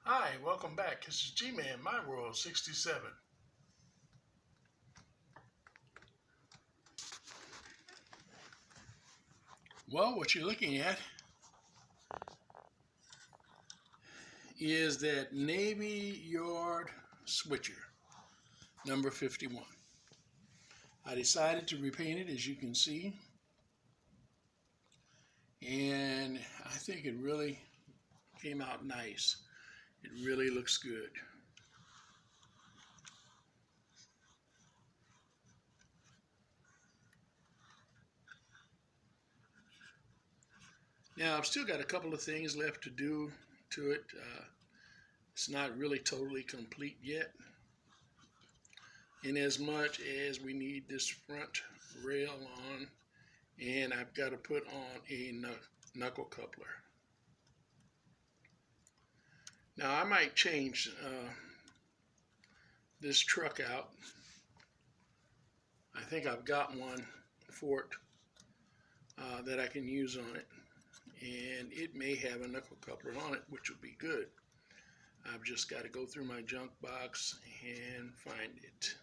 Hi, welcome back. This is G-Man, My World 67. Well, what you're looking at is that Navy Yard switcher, number 51. I decided to repaint it, as you can see, and I think it really came out nice. It really looks good. Now, I've still got a couple of things left to do to it. It's not really totally complete yet, in as much as we need this front rail on, and I've got to put on a knuckle coupler. Now, I might change this truck out. I think I've got one for it that I can use on it, and it may have a knuckle coupler on it, which would be good. I've just got to go through my junk box and find it.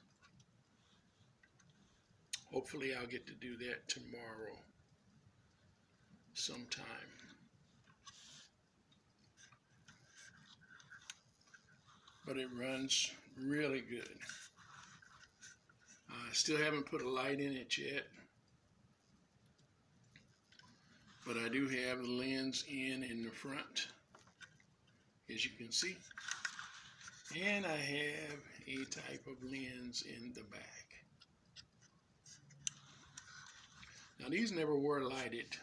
Hopefully I'll get to do that tomorrow sometime. But it runs really good. I still haven't put a light in it yet, but I do have the lens in the front, as you can see, and I have a type of lens in the back. Now, these never were lighted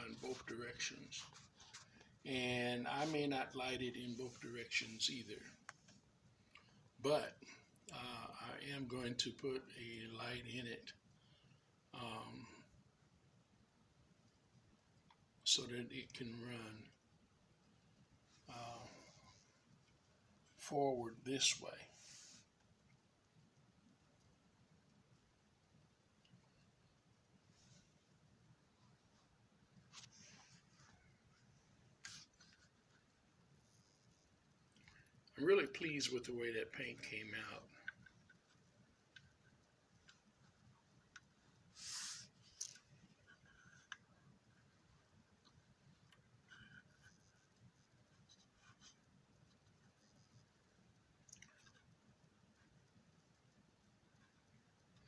in both directions, and I may not light it in both directions either, but I am going to put a light in it so that it can run forward this way. I'm really pleased with the way that paint came out.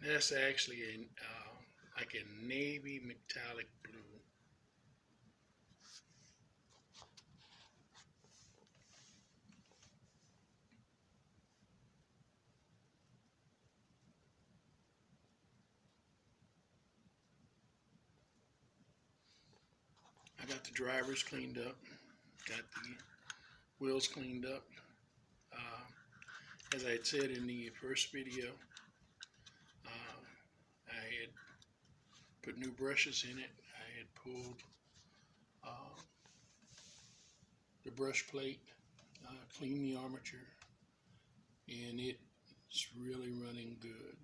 That's actually like a navy metallic blue. I got the drivers cleaned up, got the wheels cleaned up. As I had said in the first video, I had put new brushes in it. I had pulled the brush plate, cleaned the armature, and it's really running good.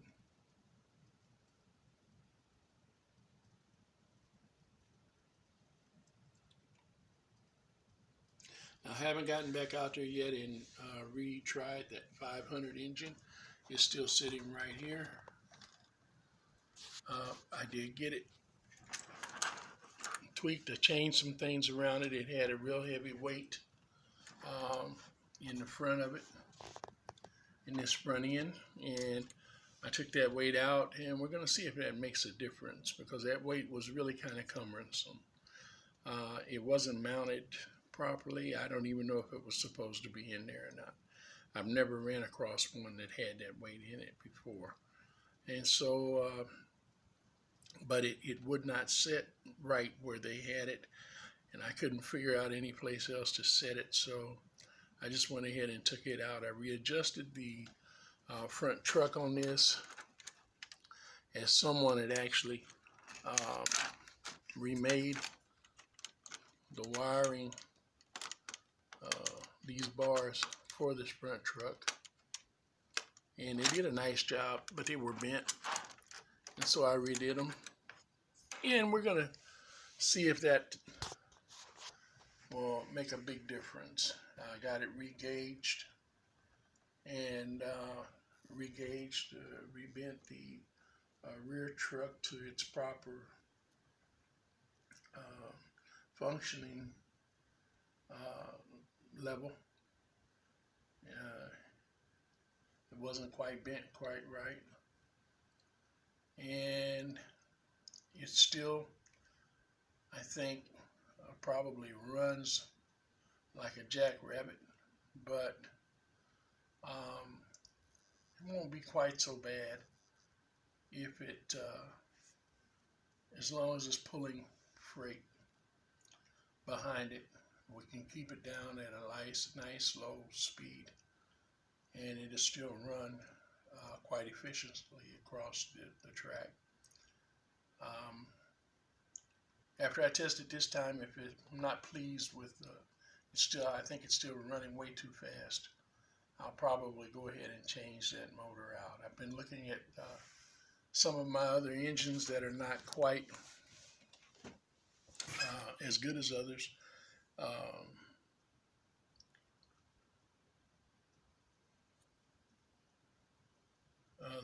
I haven't gotten back out there yet and retried that 500 engine. It's still sitting right here. I did get it tweaked. I changed some things around it. It had a real heavy weight in the front of it, in this front end, and I took that weight out, and we're going to see if that makes a difference, because that weight was really kind of cumbersome. It wasn't mounted properly. I don't even know if it was supposed to be in there or not. I've never ran across one that had that weight in it before, and so but it would not sit right where they had it, and I couldn't figure out any place else to set it, so I just went ahead and took it out. I readjusted the front truck on this, as someone had actually remade the wiring, these bars for this front truck, and they did a nice job, but they were bent, and so I redid them, and we're gonna see if that will make a big difference. I got it re-gauged and rebent the rear truck to its proper functioning level. It wasn't quite bent quite right, and it still, I think, probably runs like a jackrabbit, but it won't be quite so bad if it, as long as it's pulling freight behind it. We can keep it down at a nice low speed, and it'll still run quite efficiently across the track. After I test it this time, if I'm not pleased with I think it's still running way too fast, I'll probably go ahead and change that motor out. I've been looking at some of my other engines that are not quite as good as others.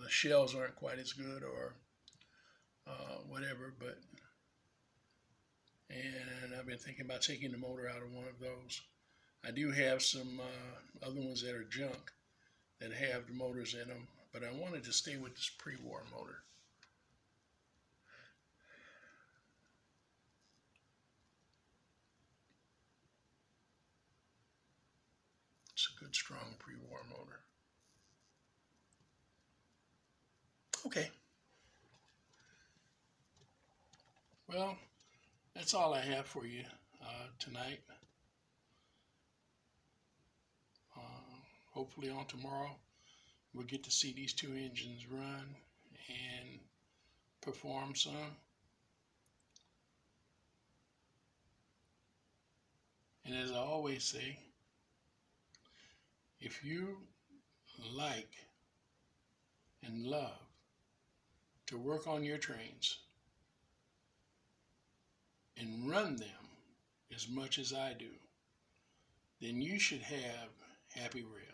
The shells aren't quite as good, or whatever, and I've been thinking about taking the motor out of one of those. I do have some other ones that are junk that have the motors in them, but I wanted to stay with this pre-war motor. It's a good, strong pre-war motor. Okay. Well, that's all I have for you tonight. Hopefully on tomorrow, we'll get to see these two engines run and perform some. And as I always say, if you like and love to work on your trains and run them as much as I do, then you should have happy rails.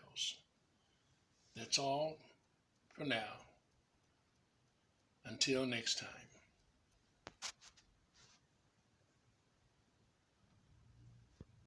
That's all for now. Until next time.